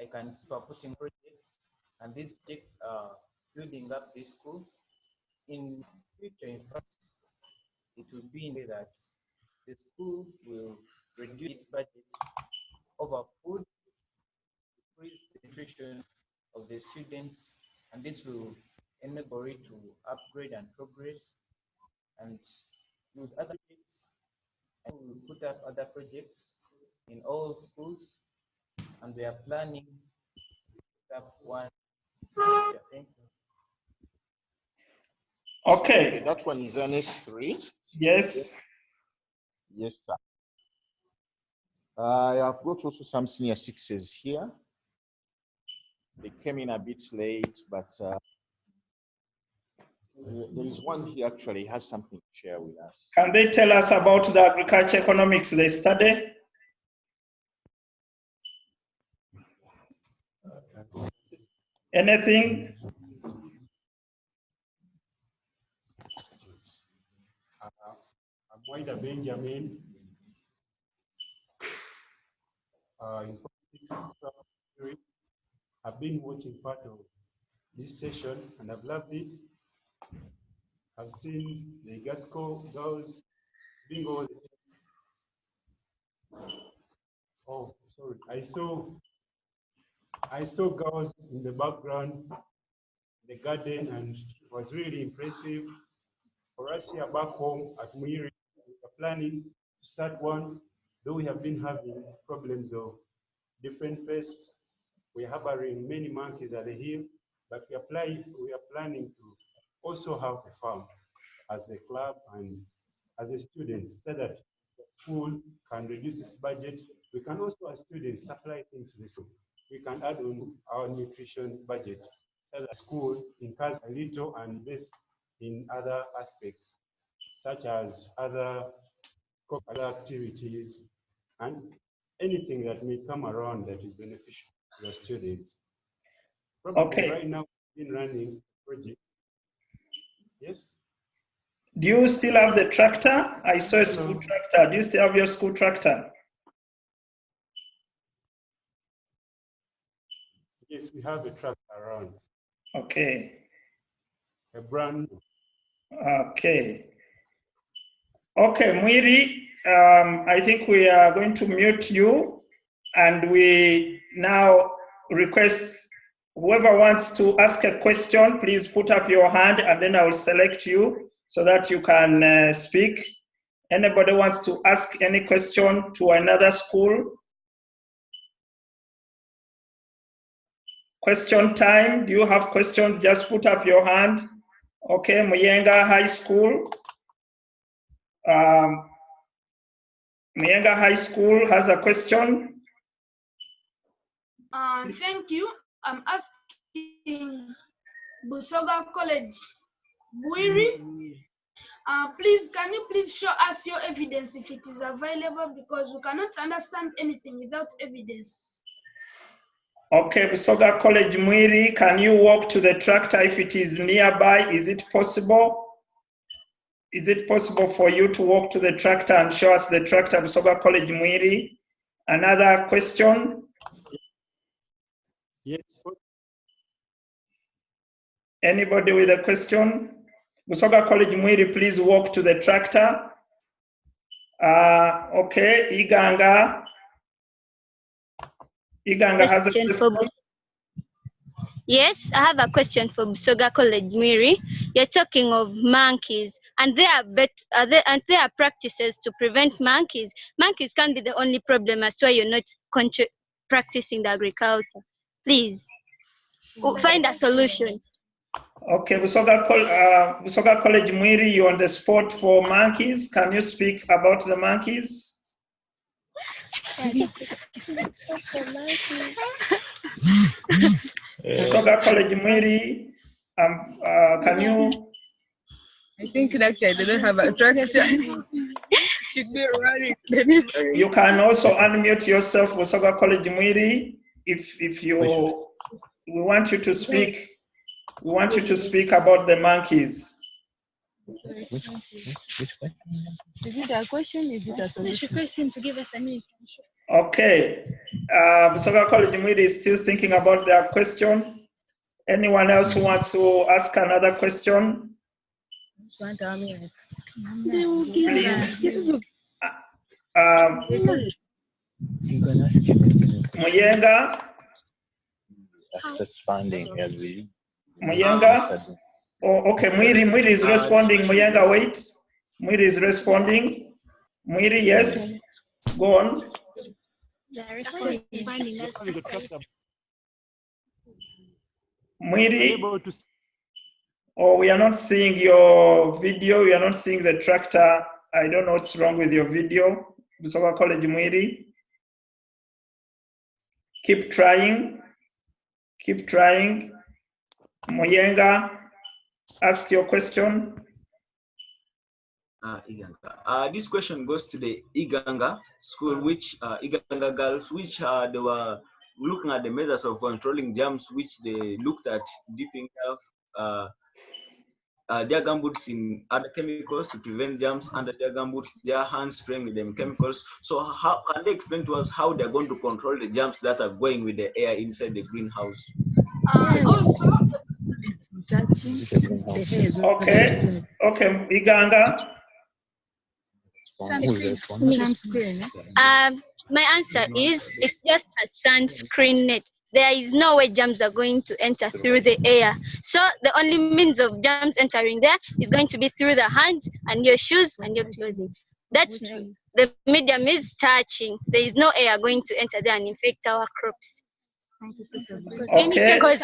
I can see for putting projects, and these projects are building up this school. In future, in fact, it will be in a way that the school will reduce its budget over food, increase the nutrition of the students, and this will enable it to upgrade and progress. And with other projects, and we will put up other projects in all schools, and we are planning to put up one. Thank you. Okay. That one is an S3. Yes. Yes, sir. I have got also some senior sixes here. They came in a bit late, but there is one here actually has something to share with us. Can they tell us about the agriculture economics they study? Anything? I'm Wida Benjamin. In politics, I've been watching part of this session and I've loved it. I've seen the Gasco girls doing all the. Oh, sorry. I saw girls in the background, the garden, and it was really impressive. For us here back home at Muiri, we are planning to start one, though we have been having problems of different pests. We are harboring many monkeys at the hill, but we are planning to also have a farm as a club and as a students, so that the school can reduce its budget. We can also, as students, supply things to the school. We can add on our nutrition budget, so that school incurs a little and invest in other aspects, such as other activities and anything that may come around that is beneficial to the students. Probably okay. Right now, we've been running a project. Yes? Do you still have the tractor? I saw a school tractor. Do you still have your school tractor? Yes, we have a tractor around. Okay. A brand. Okay. Okay, Mwiri, I think we are going to mute you, and we now request whoever wants to ask a question, please put up your hand and then I will select you so that you can speak. Anybody wants to ask any question to another school? Question time. Do you have questions? Just put up your hand. Okay, Muyenga High School. Muyenga High School has a question. Thank you. I'm asking Busoga College, Bwiri. Please, can you please show us your evidence if it is available, because we cannot understand anything without evidence. Okay, Busoga College Mwiri, can you walk to the tractor if it is nearby? Is it possible? Is it possible for you to walk to the tractor and show us the tractor, Busoga College Mwiri? Another question? Yes. Anybody with a question? Busoga College Mwiri, please walk to the tractor. Okay, Iganga. Iganga has a question. Yes, I have a question for Busoga College Mwiri. You're talking of monkeys, and there are practices to prevent monkeys. Monkeys can't be the only problem. That's why you're not practicing the agriculture. Please, find a solution. Okay, Busoga College Mwiri, you're on the spot for monkeys. Can you speak about the monkeys? Busoga College Mwiri, can you? I think that they don't have a tractor. Should be running. You can also unmute yourself, Busoga College Mwiri, if you. We want you to speak. We want you to speak about the monkeys. Is it a question? Is it a solution? Request him to give us an answer. Okay. Busoga College Mwiri is still thinking about their question. Anyone else who wants to ask another question? Please. Muyenga. Responding as we. Muyenga. Oh, okay. Mwiri is responding. Muyenga, wait. Mwiri is responding. Mwiri, yes. Go on. Mwiri. Oh, we are not seeing your video. We are not seeing the tractor. I don't know what's wrong with your video. Busoga College Mwiri. Keep trying. Keep trying. Muyenga, ask your question. This question goes to the Iganga school, which Iganga girls, which they were looking at the measures of controlling germs, which they looked at dipping their gumboots in other chemicals to prevent germs under their gumboots, their hands spraying with them chemicals. So how can they explain to us how they're going to control the germs that are going with the air inside the greenhouse? Okay, Iganga. My answer is it's just a sunscreen net. There is no way germs are going to enter through the air. So the only means of germs entering there is going to be through the hands and your shoes and your clothing. That's the medium is touching. There is no air going to enter there and infect our crops. Okay. Because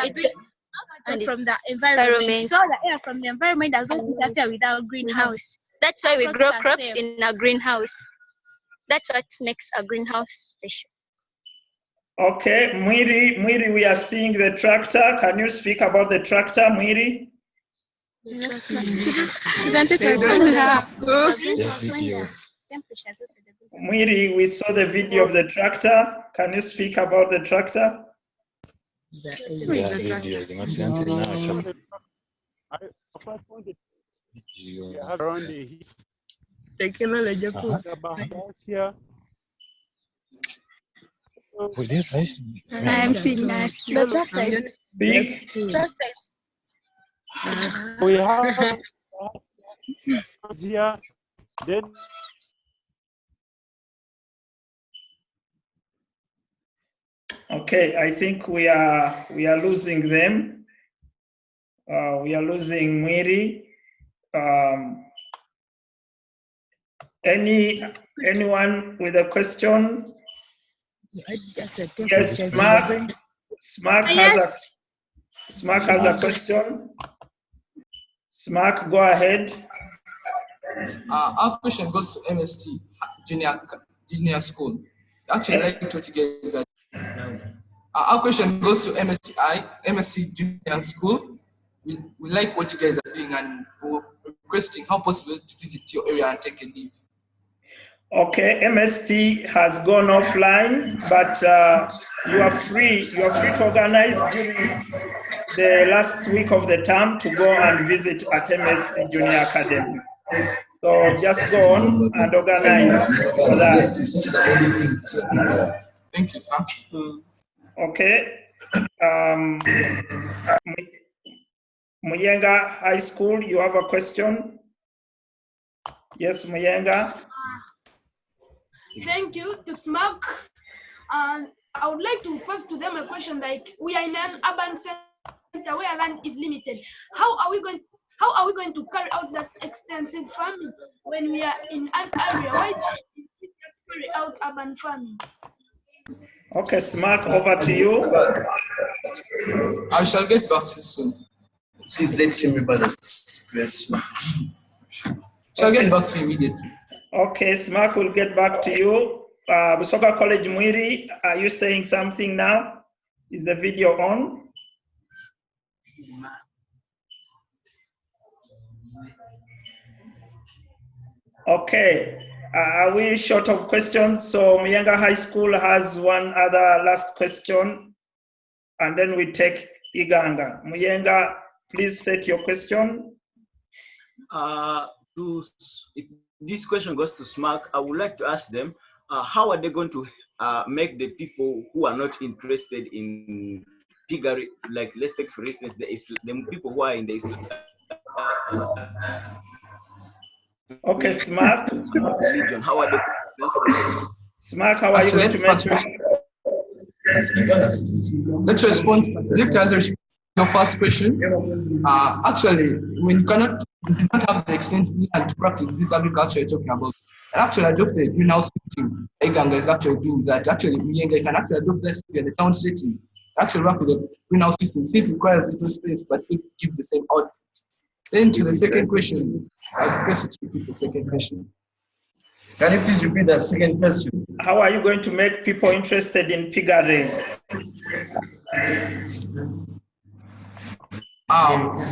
it's from the environment. So the air from the environment doesn't interfere with our greenhouse. That's why we grow crops in a greenhouse. That's what makes a greenhouse special. Okay, Mwiri, we are seeing the tractor. Can you speak about the tractor, Mwiri? Mwiri, we saw the video of the tractor. Can you speak about the tractor? I'm seeing that. We have here, then Okay, I think we are losing them. We are losing Mwiri. Anyone with a question? Yes, Smark has a question. Smark, go ahead. Our question goes to MST, Junior School. Actually, like what you guys are doing. Our question goes to MSc Junior School. We like what you guys are doing and we're requesting how possible to visit your area and take a leave. Okay, MST has gone offline, but you are free. You are free to organize during the last week of the term to go and visit at MST Junior Academy. So just go on and organize for that. Thank you, sir. Okay. Muyenga High School, you have a question? Yes, Muyenga. Thank you to SMAC. And I would like to pose to them a question like, we are in an urban center where land is limited. How are we going to carry out that extensive farming when we are in an area where we just carry out urban farming? Okay, SMAC, over to you. I shall get back to you soon. Please let him remember this question. Shall get back to you immediately. Okay, SMAC will get back to you. Busoga College Mwiri, are you saying something now? Is the video on? Okay, are we short of questions? So Muyenga High School has one other last question, and then we take Iganga. Muyenga, please set your question. This question goes to SMAC. I would like to ask them, how are they going to make the people who are not interested in piggery, like let's take for instance the people who are in the Islam. Okay, SMAC. Religion, how are they? SMAC, how are you going to make? Let's respond. Let's answer your first question. Actually, when you do not have the extensive land to practice this agriculture you're talking about, and actually adopt the greenhouse setting. Iganga is actually doing that. Actually, Muyenga can actually adopt this in the town setting. Actually work with the greenhouse system. See if it requires little space, but it gives the same output. Then to the second question, I request you to repeat the second question. Can you please repeat that second question? How are you going to make people interested in piggery?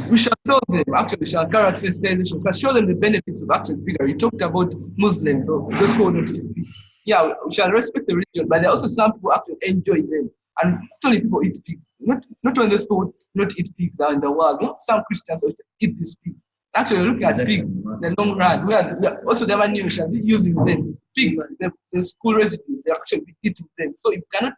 We shall tell them, actually, we shall carry out sensitization, but show them the benefits of actual piggery. You talked about Muslims, or those who don't eat pigs. Yeah, we shall respect the religion, but there are also some people actually enjoy them. And actually, people eat pigs. Not only those people not eat pigs are in the world. Some Christians eat these pigs. Actually, look at pigs in the long run. We are also the one you shall be using them. Pigs, the school residue, they actually be eating them. So you cannot.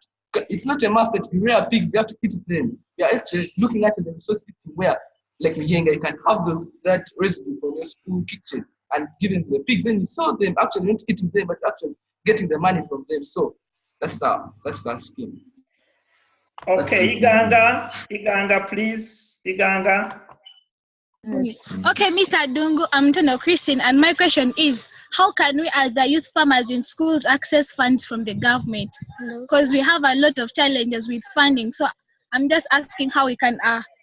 It's not a must that you rear pigs, you have to eat them. We are actually looking at the resource system where, like Muyenga, you can have that residue from your school kitchen and giving the pigs. Then you saw them actually not eating them, but actually getting the money from them. So that's our scheme. Okay, Iganga, please, Iganga. Okay, Mr. Dungu, I'm Tono Christine, and my question is, how can we as the youth farmers in schools access funds from the government? Because we have a lot of challenges with funding. So I'm just asking how we can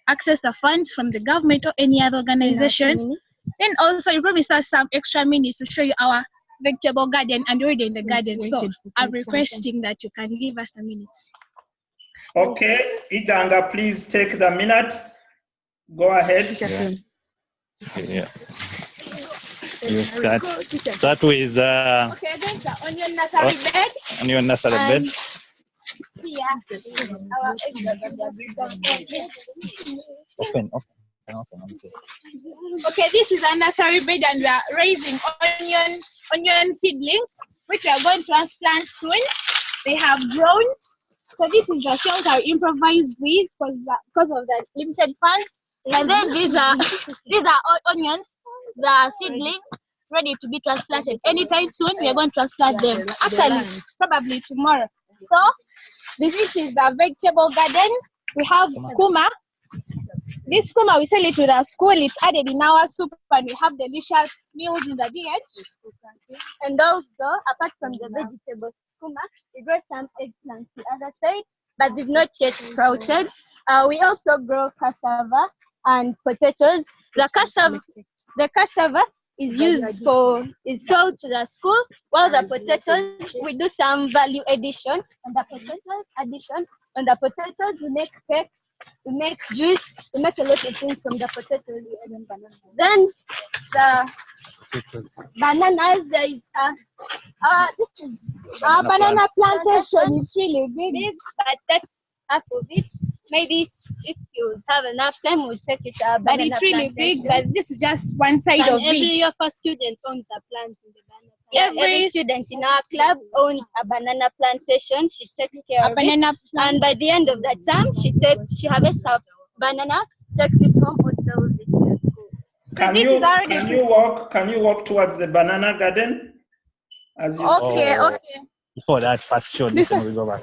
access the funds from the government or any other organization. Then also you promised us some extra minutes to show you our vegetable garden and already in the garden. So I'm requesting that you can give us a minute. Okay, Iganga, please take the minute. Go ahead. Yeah. You start with okay, there's the onion nursery bed. Onion nursery bed. Open. Okay, this is a nursery bed and we are raising onion seedlings, which we are going to transplant soon. They have grown. So this is the shelter I improvised with because of the limited funds. And then these are onions, the seedlings, ready to be transplanted. Anytime soon, we are going to transplant them. Actually, probably tomorrow. So this is the vegetable garden. We have skuma. This skuma, we sell it to the school. It's added in our soup, and we have delicious meals in the DH. And also, apart from the vegetable skuma, we grow some eggplants, as I said, but they've not yet sprouted. We also grow cassava and potatoes. The cassava is used for is sold to the school, while the potatoes we do some value addition on the potatoes. On the potatoes we make cakes, we make juice, we make a lot of things from the potatoes. Then the bananas, there is this is Our banana plantation is really big. but that's half of it. Maybe if you have enough time, we'll take it to our But banana it's really big, plantation. but this is just one side And of every it. of our student owns a plant in the banana. Yeah, every student in our club owns a banana plantation. She takes care A of banana it, and by the end of the term, she harvests her banana, takes it home, or sells it in the school. So this is already Can you walk towards the banana garden as you okay. Oh, Okay. before that, first show, this one we go back.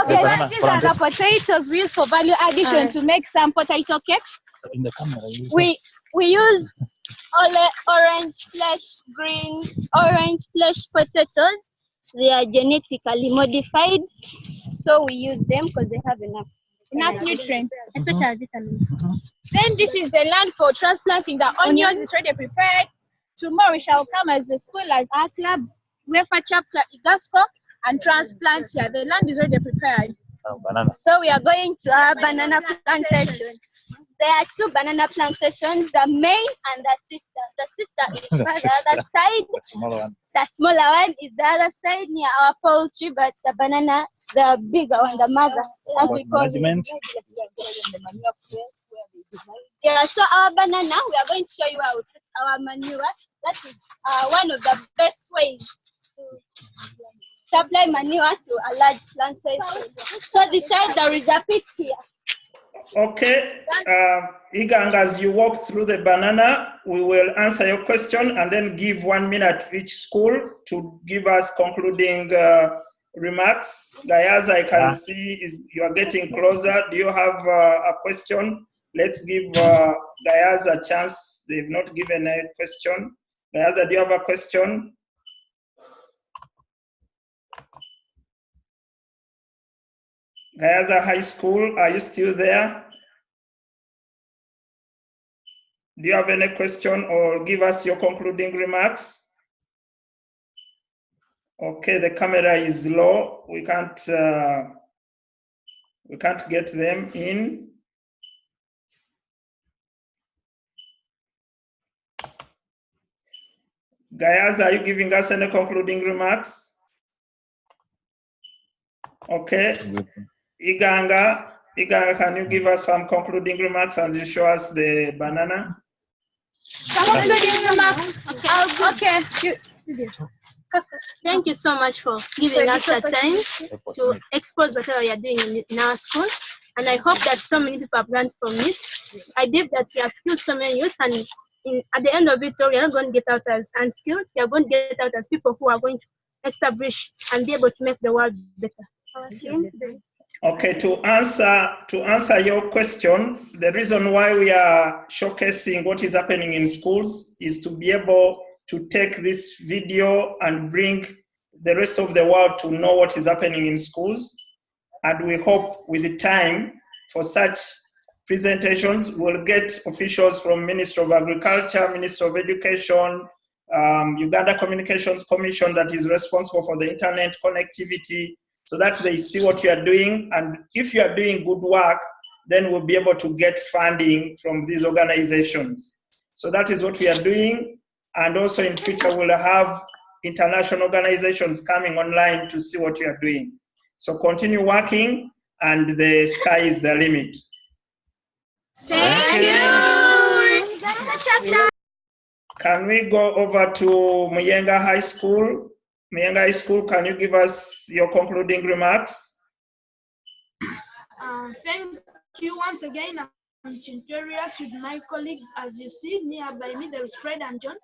Okay, then these are the potatoes we use for value addition to make some potato cakes. In the camera. We use orange flesh potatoes. They are genetically modified, so we use them because they have enough Nutrients, especially vitamins. Then this is the land for transplanting the onions. It's already prepared. Tomorrow we shall come as the school, as our club, UEFA chapter, Igasco, and transplant here. The land is already prepared. Banana. So we are going to our banana plantation. There are two banana plantations, the main and the sister. The sister is The for the sister. other side. The smaller one. The smaller one is the other side near our poultry, but the banana, the bigger one, the mother, as we call it. Management. Yeah, so our banana, we are going to show you how to put our manure. That is one of the best ways to supply manure to a large plantation. So beside there is a pit here. Okay, Igang, as you walk through the banana, we will answer your question and then give 1 minute to each school to give us concluding remarks. Gayaz, I can see you are getting closer. Do you have a question? Let's give Gayaz a chance. They've not given a question. Gayaz, do you have a question? Gayaza High School, are you still there? Do you have any question or give us your concluding remarks? Okay, the camera is low. We can't get them in. Gayaza, are you giving us any concluding remarks? Okay. Iganga, can you give us some concluding remarks as you show us the banana? Concluding remarks. Okay. Thank you so much for giving us the time to expose whatever we are doing in our school. And I hope that so many people have learned from it. I believe that we have skilled so many youth, and at the end of it, we are not going to get out as unskilled. We are going to get out as people who are going to establish and be able to make the world better. Okay, to answer your question, the reason why we are showcasing what is happening in schools is to be able to take this video and bring the rest of the world to know what is happening in schools. And we hope with the time for such presentations, we'll get officials from Ministry of Agriculture, Ministry of Education, Uganda Communications Commission that is responsible for the internet connectivity, so that they see what you are doing. And if you are doing good work, then we'll be able to get funding from these organizations. So that is what we are doing. And also in future, we'll have international organizations coming online to see what you are doing. So continue working, and the sky is the limit. Thank you. Can we go over to Muyenga High School? Muyenga High School, can you give us your concluding remarks? Thank you once again. I'm Chinterius with my colleagues. As you see nearby me, there is Fred and John.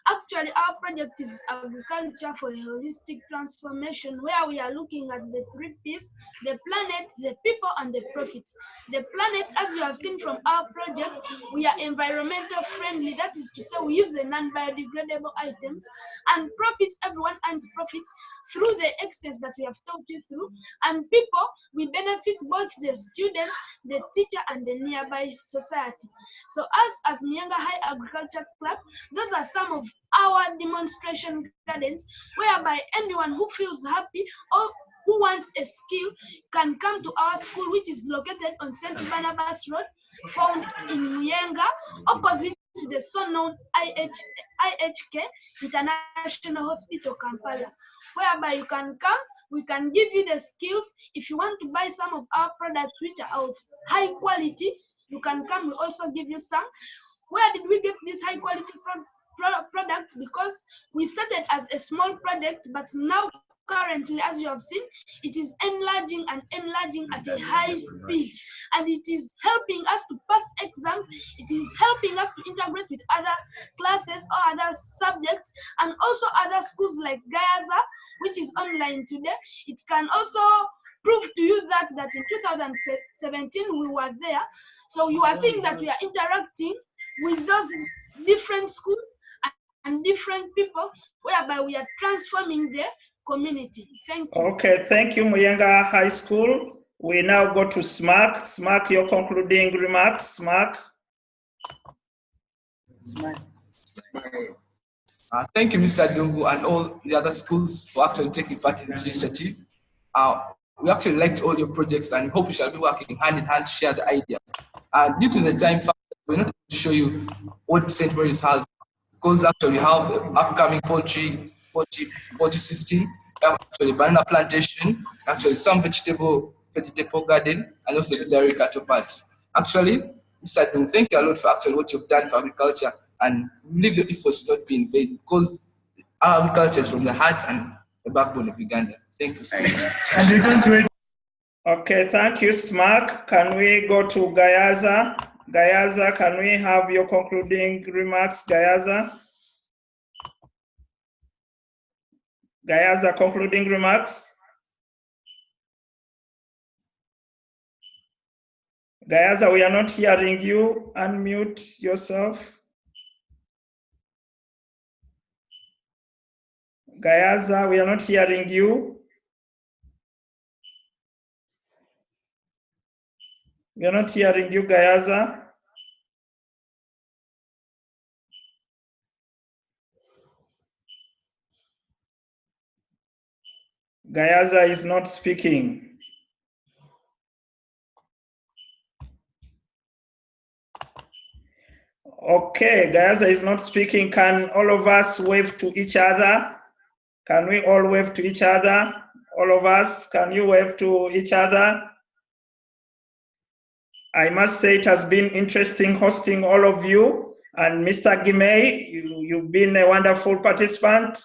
Actually, our project is agriculture for a holistic transformation, where we are looking at the 3 P's: the planet, the people, and the profits. The planet, as you have seen from our project, we are environmental friendly. That is to say, we use the non-biodegradable items. And profits, everyone earns profits through the extents that we have talked you through. And people, we benefit both the students, the teacher, and the nearby society. So us, as Muyenga High Agriculture Club, those are some of our demonstration gardens, whereby anyone who feels happy or who wants a skill can come to our school, which is located on St. Barnabas Road, found in Muyenga, opposite the so-known IHK International Hospital, Kampala, whereby you can come. We can give you the skills. If you want to buy some of our products which are of high quality, you can come. We also give you some. Where did we get this high quality products? Because we started as a small product, but now currently, as you have seen, it is enlarging and enlarging at a high speed, and it is helping us to pass exams. It is helping us to integrate with other classes or other subjects, and also other schools like Gayaza, which is online today. It can also prove to you that in 2017 we were there. So you are seeing that we are interacting with those different schools and different people, whereby we are transforming the community. Thank you. Okay, thank you, Muyenga High School. We now go to SMARC. SMARC, your concluding remarks, SMARC. Thank you, Mr. Dungu, and all the other schools for actually taking part in this initiative. We actually liked all your projects and hope we shall be working hand in hand to share the ideas. Due to the time factor, we're not able to show you what St. Mary's has, because actually we have upcoming poultry system, we have actually banana plantation, actually some vegetable garden, and also the dairy cattle part. Actually, Mr. Dungu, thank you a lot for actually what you've done for agriculture, and we believe your efforts will not be in vain, because our agriculture is from the heart and the backbone of Uganda. Thank you so much. Okay, thank you, SMARC. Can we go to Gayaza? Gayaza, can we have your concluding remarks, Gayaza? Gayaza, concluding remarks? Gayaza, we are not hearing you. Unmute yourself. Gayaza, we are not hearing you. We are not hearing you, Gayaza. Gayaza is not speaking. Okay, Gayaza is not speaking. Can all of us wave to each other? Can we all wave to each other? All of us, can you wave to each other? I must say it has been interesting hosting all of you. And Mr. Gimei, you've been a wonderful participant.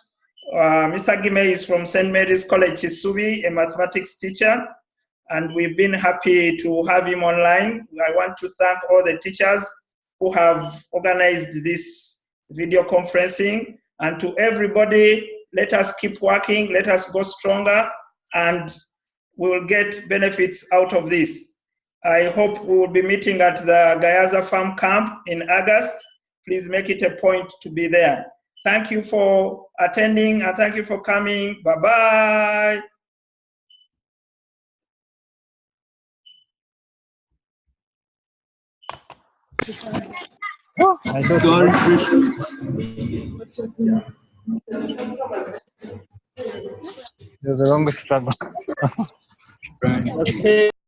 Mr. Gimei is from St. Mary's College, Chisubi, a mathematics teacher. And we've been happy to have him online. I want to thank all the teachers who have organized this video conferencing. And to everybody, let us keep working, let us go stronger, and we will get benefits out of this. I hope we will be meeting at the Gayaza Farm Camp in August. Please make it a point to be there. Thank you for attending and thank you for coming. Bye-bye. Story There's a long struggle. Okay.